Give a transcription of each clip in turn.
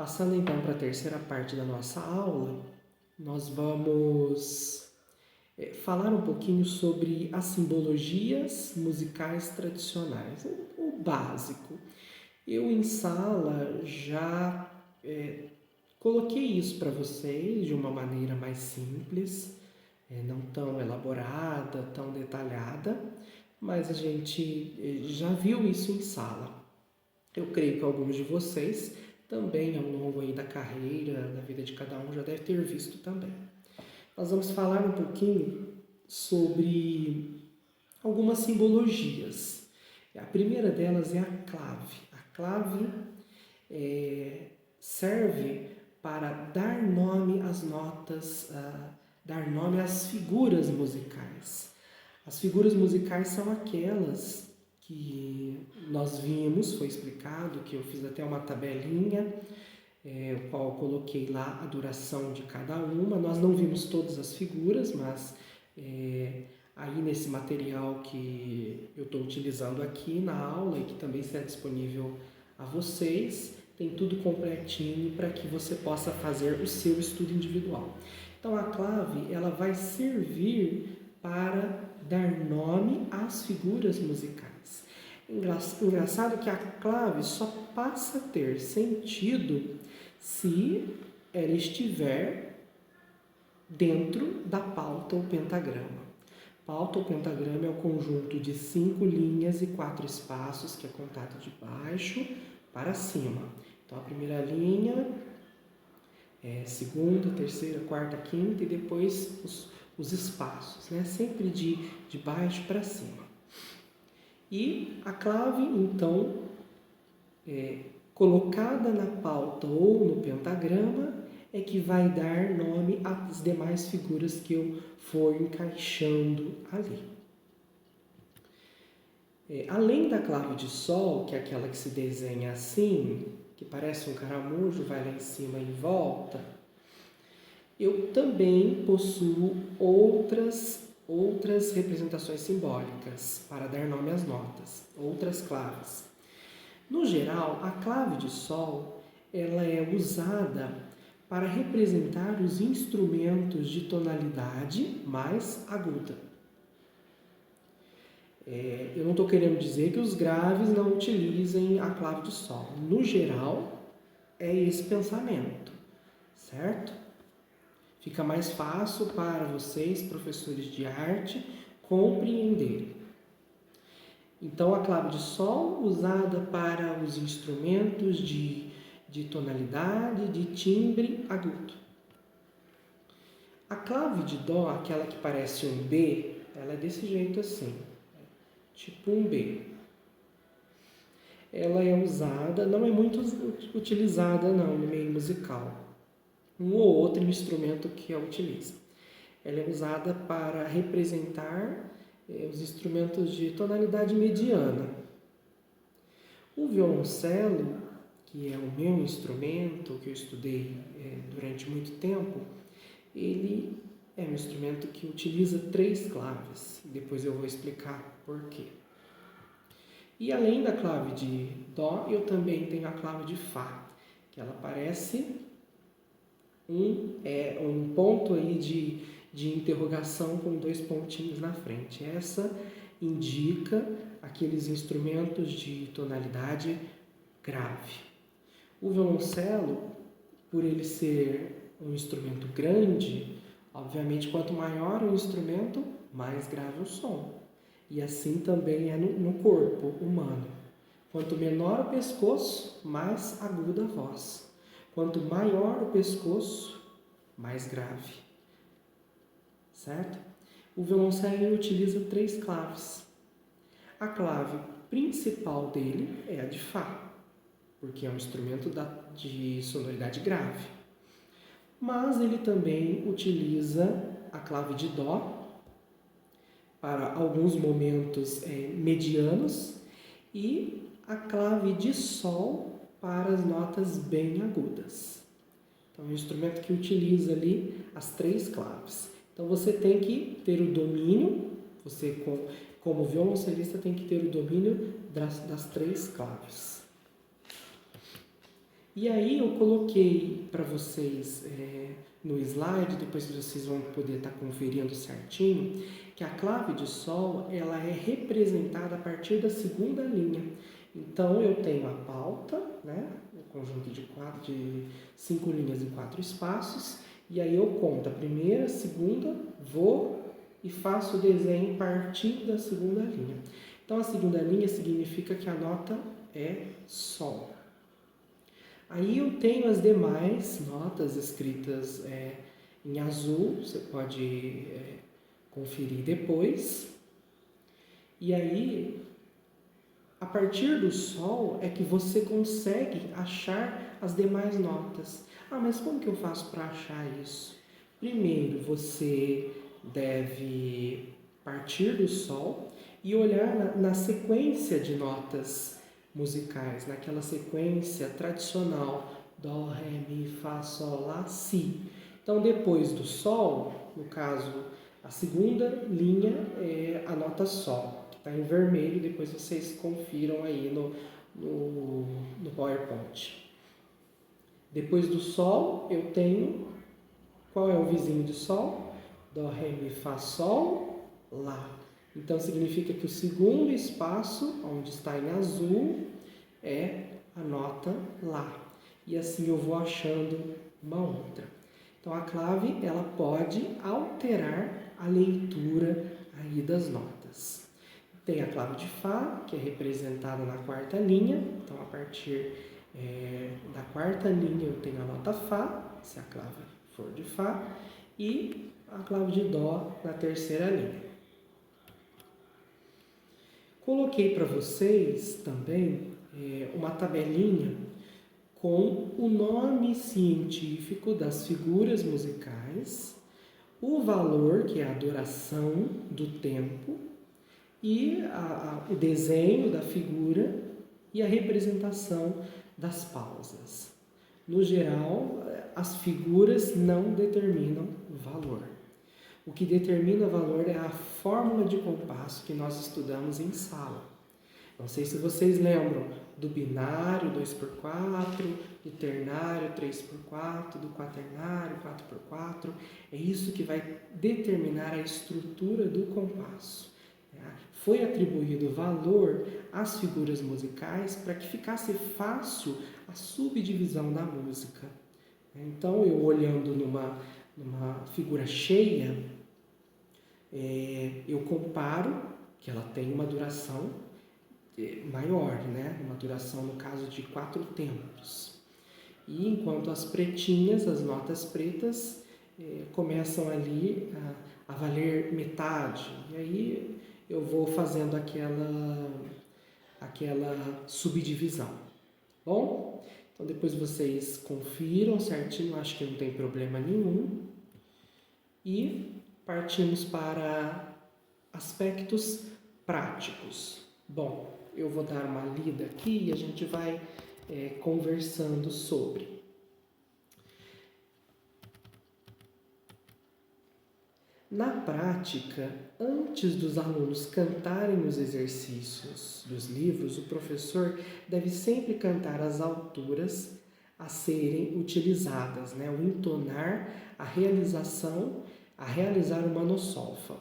Passando então para a terceira parte da nossa aula, nós vamos falar um pouquinho sobre as simbologias musicais tradicionais, o básico. Eu em sala já coloquei isso para vocês de uma maneira mais simples, não tão elaborada, tão detalhada, mas a gente já viu isso em sala. Eu creio que alguns de vocês também ao longo aí da carreira, da vida de cada um, já deve ter visto também. Nós vamos falar um pouquinho sobre algumas simbologias. A primeira delas é a clave. A clave serve para dar nome às notas, dar nome às figuras musicais. As figuras musicais são aquelas que nós vimos, foi explicado, que eu fiz até uma tabelinha, o qual eu coloquei lá a duração de cada uma. Nós não vimos todas as figuras, mas aí nesse material que eu estou utilizando aqui na aula e que também será disponível a vocês, tem tudo completinho para que você possa fazer o seu estudo individual. Então a clave ela vai servir para dar nome às figuras musicais. Engraçado que a clave só passa a ter sentido se ela estiver dentro da pauta ou pentagrama. Pauta ou pentagrama é o conjunto de 5 linhas e 4 espaços, que é contado de baixo para cima. Então a primeira linha é segunda, terceira, quarta, quinta e depois os espaços, né? Sempre de baixo para cima. E a clave, então, colocada na pauta ou no pentagrama, é que vai dar nome às demais figuras que eu for encaixando ali. Além da clave de sol, que é aquela que se desenha assim, que parece um caramujo, vai lá em cima e volta, eu também possuo outras representações simbólicas para dar nome às notas, outras claves. No geral, a clave de sol ela é usada para representar os instrumentos de tonalidade mais aguda. Eu não estou querendo dizer que os graves não utilizem a clave de sol. No geral, é esse pensamento, certo? Fica mais fácil para vocês, professores de arte, compreenderem. Então, a clave de sol usada para os instrumentos de tonalidade, de timbre agudo. A clave de dó, aquela que parece um B, ela é desse jeito assim, tipo um B. Ela é usada, não é muito utilizada não no meio musical. Um ou outro instrumento que a utiliza. Ela é usada para representar os instrumentos de tonalidade mediana. O violoncelo, que é o meu instrumento, que eu estudei durante muito tempo, ele é um instrumento que utiliza 3 claves. Depois eu vou explicar por quê. E além da clave de dó, eu também tenho a clave de fá, que ela parece um ponto aí de interrogação com 2 pontinhos na frente. Essa indica aqueles instrumentos de tonalidade grave. O violoncelo, por ele ser um instrumento grande, obviamente quanto maior o instrumento, mais grave o som. E assim também é no corpo humano. Quanto menor o pescoço, mais aguda a voz. Quanto maior o pescoço, mais grave. Certo? O violoncelo utiliza 3 claves. A clave principal dele é a de Fá, porque é um instrumento de sonoridade grave. Mas ele também utiliza a clave de Dó para alguns momentos medianos e a clave de Sol para as notas bem agudas. Então, é um instrumento que utiliza ali as 3 claves. Então, você tem que ter o domínio, você como violoncelista tem que ter o domínio das 3 claves. E aí eu coloquei para vocês no slide, depois vocês vão poder estar conferindo certinho, que a clave de sol ela é representada a partir da segunda linha. Então eu tenho a pauta, né, um conjunto de 5 linhas e 4 espaços, e aí eu conto a primeira, a segunda, vou e faço o desenho partindo da segunda linha. Então a segunda linha significa que a nota é sol. Aí eu tenho as demais notas escritas em azul, você pode conferir depois. E aí, a partir do sol é que você consegue achar as demais notas. Ah, mas como que eu faço para achar isso? Primeiro, você deve partir do sol e olhar na sequência de notas musicais, naquela sequência tradicional: dó, ré, mi, fá, sol, lá, si. Então, depois do sol, no caso, a segunda linha é a nota sol, que está em vermelho, depois vocês confiram aí no PowerPoint. Depois do sol, eu tenho, qual é o vizinho de sol? Dó, ré, mi, fá, sol, lá. Então, significa que o segundo espaço, onde está em azul, é a nota lá. E assim eu vou achando uma outra. Então, a clave, ela pode alterar a leitura aí das notas. Tem a clave de Fá, que é representada na quarta linha. Então, a partir da quarta linha, eu tenho a nota Fá, se a clave for de Fá, e a clave de Dó na terceira linha. Coloquei para vocês também uma tabelinha com o nome científico das figuras musicais, o valor, que é a duração do tempo, e o desenho da figura e a representação das pausas. No geral, as figuras não determinam valor. O que determina valor é a fórmula de compasso que nós estudamos em sala. Não sei se vocês lembram do binário 2x4, do ternário 3x4, do quaternário 4x4. É isso que vai determinar a estrutura do compasso. Foi atribuído valor às figuras musicais para que ficasse fácil a subdivisão da música. Então, eu olhando numa figura cheia, eu comparo que ela tem uma duração maior, né? Uma duração, no caso, de 4 tempos. E enquanto as pretinhas, as notas pretas, começam ali a valer metade. E aí eu vou fazendo aquela subdivisão. Bom? Então depois vocês confiram certinho, acho que não tem problema nenhum. E partimos para aspectos práticos. Bom, eu vou dar uma lida aqui e a gente vai conversando sobre. Na prática, antes dos alunos cantarem os exercícios dos livros, o professor deve sempre cantar as alturas a serem utilizadas, né? O entonar, a realizar o monossolfa.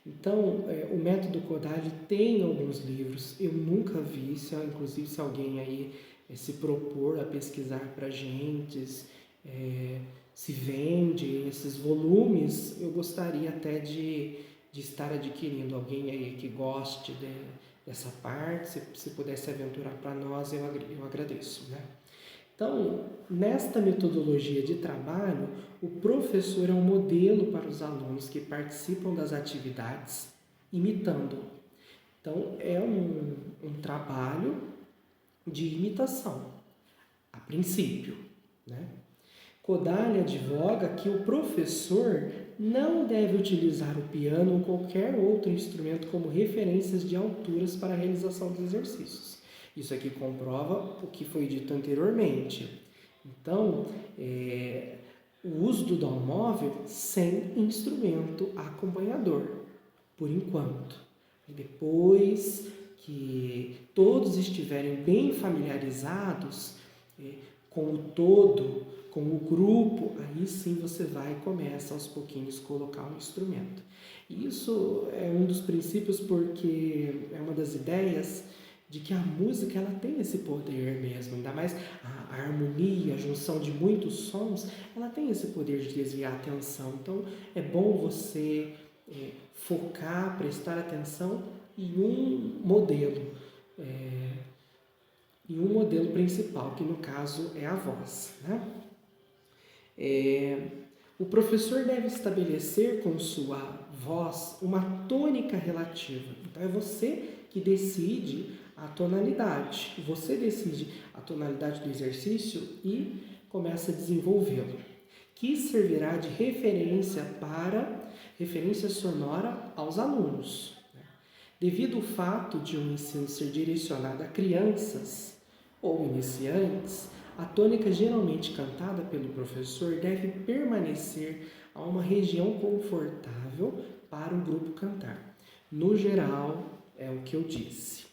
Então, o método Kodály tem alguns livros, eu nunca vi, inclusive se alguém aí se propor a pesquisar para a gente, se vende esses volumes, eu gostaria até de estar adquirindo. Alguém aí que goste dessa parte, se pudesse aventurar para nós, eu agradeço, né? Então, nesta metodologia de trabalho, o professor é um modelo para os alunos que participam das atividades, imitando. Então, é um trabalho de imitação, a princípio, né? Kodály advoga que o professor não deve utilizar o piano ou qualquer outro instrumento como referências de alturas para a realização dos exercícios. Isso aqui comprova o que foi dito anteriormente. Então, o uso do dó móvel sem instrumento acompanhador, por enquanto. E depois que todos estiverem bem familiarizados, com o todo, com o grupo, aí sim você vai e começa aos pouquinhos colocar um instrumento. E isso é um dos princípios porque é uma das ideias de que a música ela tem esse poder mesmo, ainda mais a harmonia, a junção de muitos sons, ela tem esse poder de desviar a atenção. Então é bom você focar, prestar atenção em um modelo, em um modelo principal, que no caso é a voz, né? O professor deve estabelecer com sua voz uma tônica relativa. Então é você que decide a tonalidade. Você decide a tonalidade do exercício e começa a desenvolvê-lo, que servirá de referência sonora aos alunos. Devido ao fato de um ensino ser direcionado a crianças ou iniciantes, a tônica geralmente cantada pelo professor deve permanecer a uma região confortável para o grupo cantar. No geral, é o que eu disse.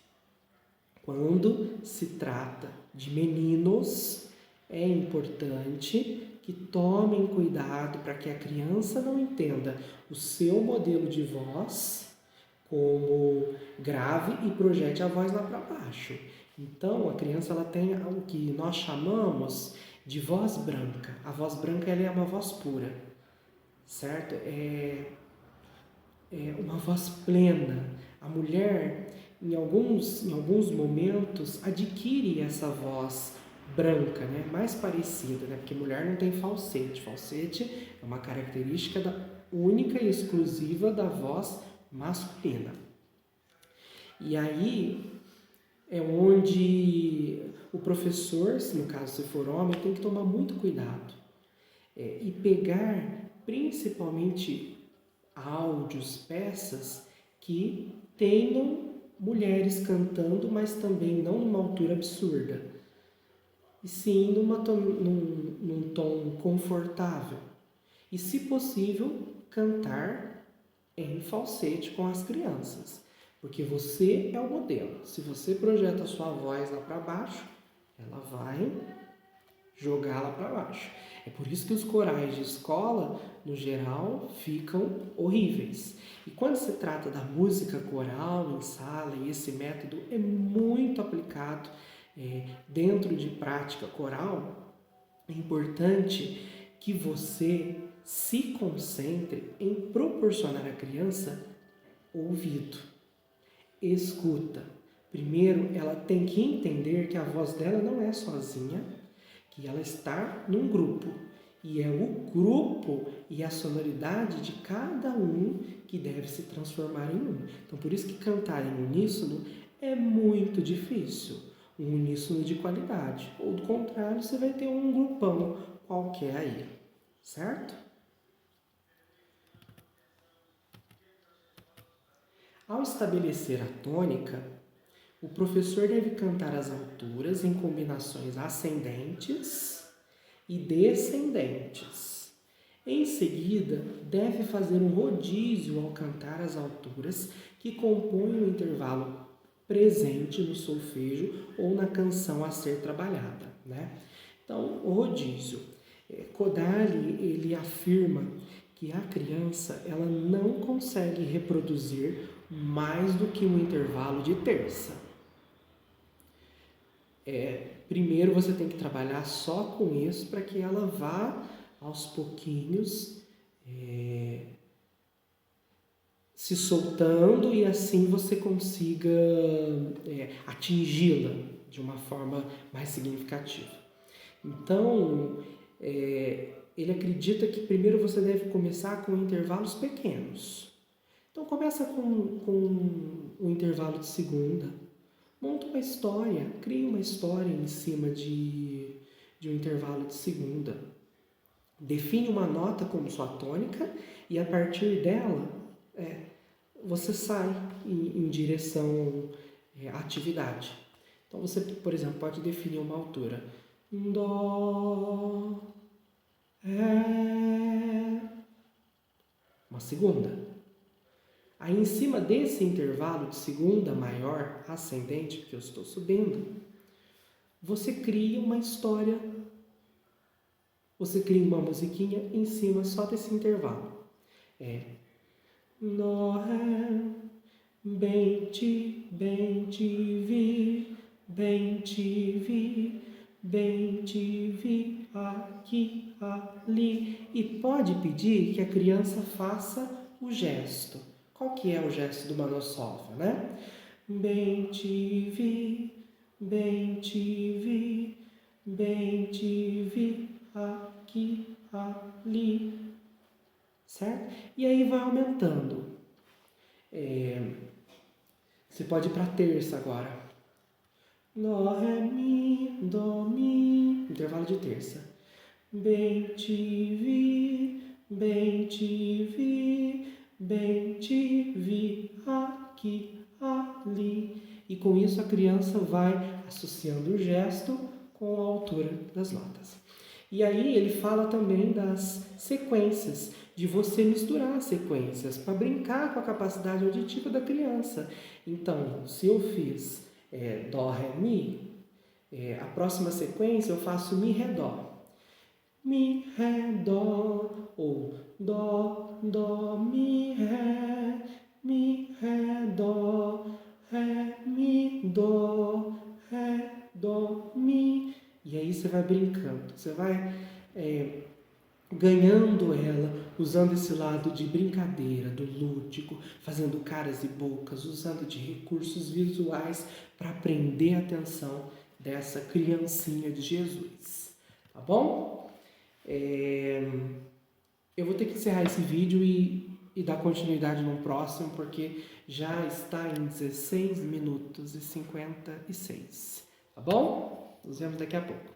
Quando se trata de meninos, é importante que tomem cuidado para que a criança não entenda o seu modelo de voz como grave e projete a voz lá para baixo. Então, a criança ela tem o que nós chamamos de voz branca. A voz branca ela é uma voz pura, certo? É uma voz plena. A mulher, em alguns momentos, adquire essa voz branca, né? Mais parecida, né? Porque mulher não tem falsete. Falsete é uma característica única e exclusiva da voz masculina. E aí é onde o professor, no caso se for homem, tem que tomar muito cuidado e pegar principalmente áudios, peças que tenham mulheres cantando, mas também não numa altura absurda, e sim num tom confortável. E, se possível, cantar em falsete com as crianças, porque você é o modelo. Se você projeta a sua voz lá para baixo, ela vai jogar lá para baixo. É por isso que os corais de escola, no geral, ficam horríveis. E quando se trata da música coral em sala, e esse método é muito aplicado dentro de prática coral, é importante que você se concentre em proporcionar à criança ouvido, escuta. Primeiro, ela tem que entender que a voz dela não é sozinha, que ela está num grupo. E é o grupo e a sonoridade de cada um que deve se transformar em um. Então, por isso que cantar em uníssono é muito difícil. Um uníssono de qualidade. Ou, do contrário, você vai ter um grupão qualquer aí. Certo? Ao estabelecer a tônica, o professor deve cantar as alturas em combinações ascendentes e descendentes. Em seguida, deve fazer um rodízio ao cantar as alturas que compõem o intervalo presente no solfejo ou na canção a ser trabalhada, né? Então, o rodízio. Kodály, ele afirma que a criança ela não consegue reproduzir mais do que um intervalo de terça. Primeiro você tem que trabalhar só com isso para que ela vá aos pouquinhos se soltando e assim você consiga atingi-la de uma forma mais significativa. Então, ele acredita que primeiro você deve começar com intervalos pequenos. Então, começa com um intervalo de segunda. Monta uma história, cria uma história em cima de um intervalo de segunda. Define uma nota como sua tônica e a partir dela você sai em direção à atividade. Então você, por exemplo, pode definir uma altura. Dó, Ré, uma segunda. Aí em cima desse intervalo de segunda maior ascendente, porque eu estou subindo, você cria uma história você cria uma musiquinha em cima só desse intervalo. É Dó, Ré, bem te vi, bem te vi, aqui, ali. E pode pedir que a criança faça o gesto. Qual que é o gesto do Manossova, né? Bem te vi, bem te vi, aqui, ali. Certo? E aí vai aumentando. Você pode ir para a terça agora. Dó, Ré, Mi, Dó, Mi. Intervalo de terça. Bem te vi, bem te vi, aqui, ali. E com isso a criança vai associando o gesto com a altura das notas. E aí ele fala também das sequências, de você misturar as sequências para brincar com a capacidade auditiva da criança. Então, se eu fiz Dó, Ré, Mi, a próxima sequência eu faço Mi, Ré, Dó. Mi, Ré, Dó, ou Dó, Dó, Mi, Ré, Dó, Ré, Mi, Dó, Ré, Dó, Mi. E aí você vai brincando, você vai ganhando ela, usando esse lado de brincadeira, do lúdico, fazendo caras e bocas, usando de recursos visuais para prender a atenção dessa criancinha de Jesus. Tá bom? Eu vou ter que encerrar esse vídeo e dar continuidade no próximo, porque já está em 16 minutos e 56. Tá bom? Nos vemos daqui a pouco.